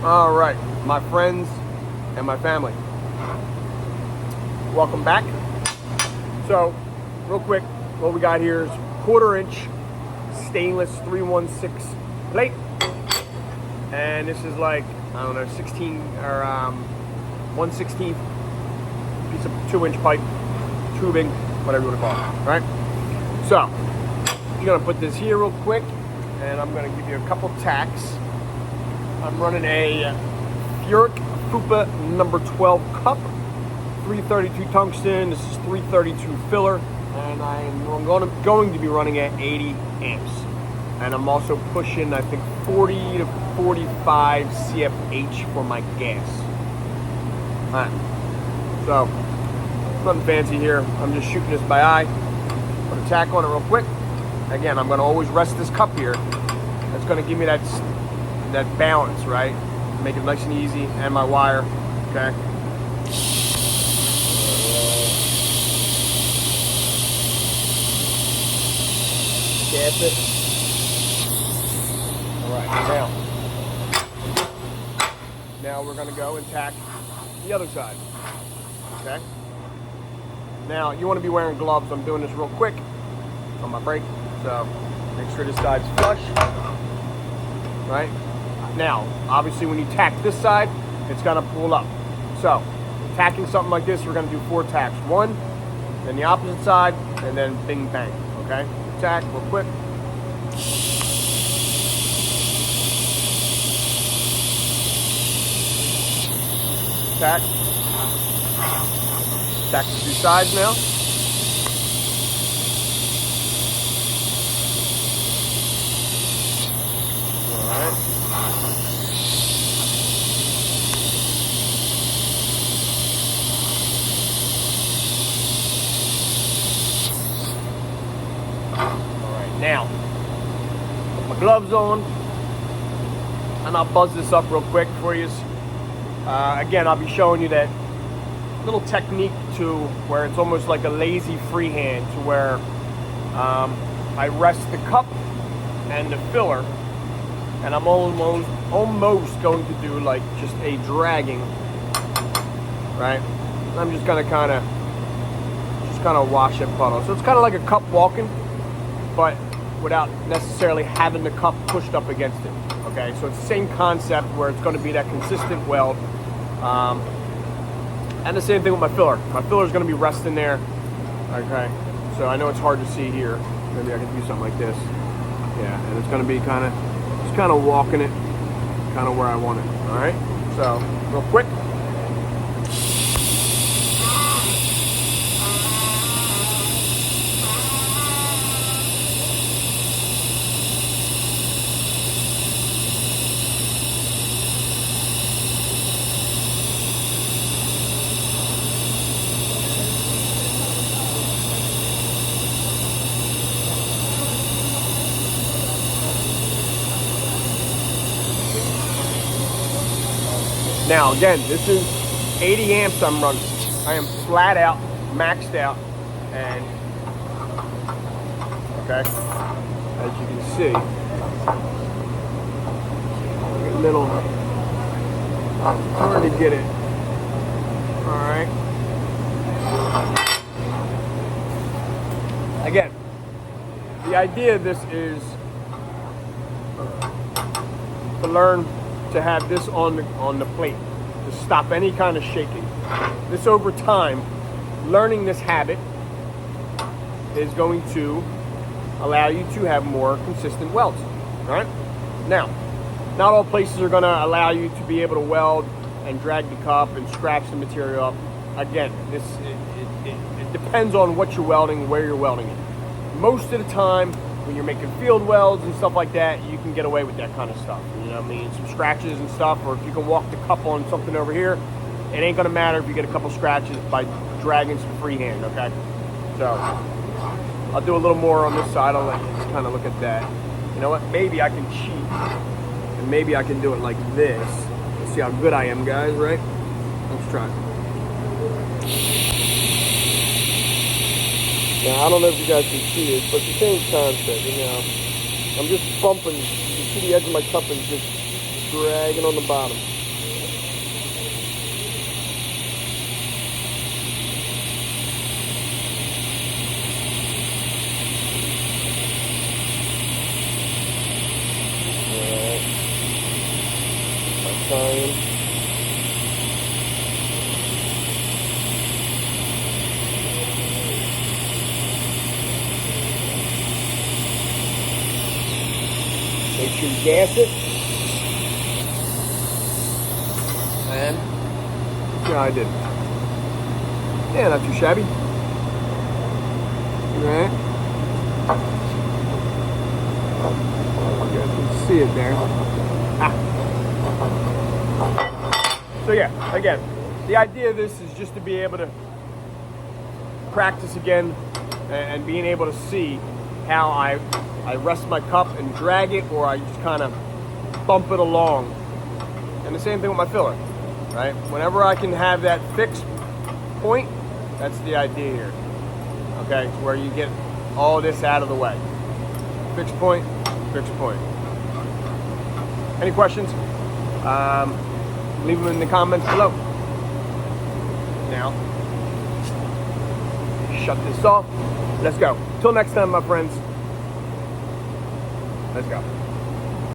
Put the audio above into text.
All right, my friends and my family, welcome back. So, real quick, what we got here is 1/4 inch stainless 316 plate, and this is like, I don't know, 16 or 1/16 piece of 2-inch pipe, tubing, whatever you want to call it. All right. So, you're gonna put this here real quick, and I'm gonna give you a couple tacks. I'm running a Furic Fupa number 12 cup, 332 tungsten. This is 332 filler, and I'm going to be running at 80 amps. And I'm also pushing, I think, 40 to 45 CFH for my gas. All right. So, nothing fancy here. I'm just shooting this by eye. Put a tack on it real quick. Again, I'm going to always rest this cup here. That's going to give me that balance, right? Make it nice and easy, and my wire, okay? Gas it. All right, now we're gonna go and tack the other side, okay? Now, you wanna be wearing gloves. I'm doing this real quick on my brake, so make sure this side's flush, right? Now, obviously when you tack this side, it's gonna pull up. So, tacking something like this, we're gonna do 4 tacks. 1, then the opposite side, and then bing bang, okay? Tack real quick. Tack. Tack the 2 sides now. Alright. Alright, now, put my gloves on, and I'll buzz this up real quick for you. Again, I'll be showing you that little technique to where it's almost like a lazy freehand, to where I rest the cup and the filler, and I'm almost going to do like just a dragging, right? I'm just gonna kind of wash that puddle. So it's kind of like a cup walking, but without necessarily having the cup pushed up against it. Okay, so it's the same concept where it's going to be that consistent weld. And the same thing with my filler. My filler is going to be resting there. Okay, so I know it's hard to see here. Maybe I can do something like this. Yeah, and it's going to be just kind of walking it, kind of where I want it. All right, so real quick. Now again, this is 80 amps I'm running. I am flat out, maxed out, and okay, as you can see, in the middle, hard to get it. All right. Again, the idea of this is to learn to have this on the plate to stop any kind of shaking. This over time, learning this habit is going to allow you to have more consistent welds. All right. Now, not all places are going to allow you to be able to weld and drag the cup and scratch the material up. Again, it depends on what you're welding, where you're welding it. Most of the time, when you're making field welds and stuff like that, you can get away with that kind of stuff. You know what I mean? Some scratches and stuff, or if you can walk the cup on something over here, it ain't gonna matter if you get a couple scratches by dragging some freehand, okay? So, I'll do a little more on this side. I'll let you just kind of look at that. You know what? Maybe I can cheat, and maybe I can do it like this. Let's see how good I am, guys, right? Let's try. Now, I don't know if you guys can see it, but the same concept, you know. I'm just bumping. You can see the edge of my cup and just dragging on the bottom. Alright. Time. Make sure you gas it. And yeah, I did. Yeah, not too shabby. Right. You guys can see it there. Ah. So yeah, again, the idea of this is just to be able to practice again and being able to see how I rest my cup and drag it, or I just kind of bump it along. And the same thing with my filler, right? Whenever I can have that fixed point, that's the idea here. Okay, it's where you get all this out of the way. Fixed point, fixed point. Any questions? Leave them in the comments below. Now, shut this off. Let's go. Till next time, my friends. Let's go.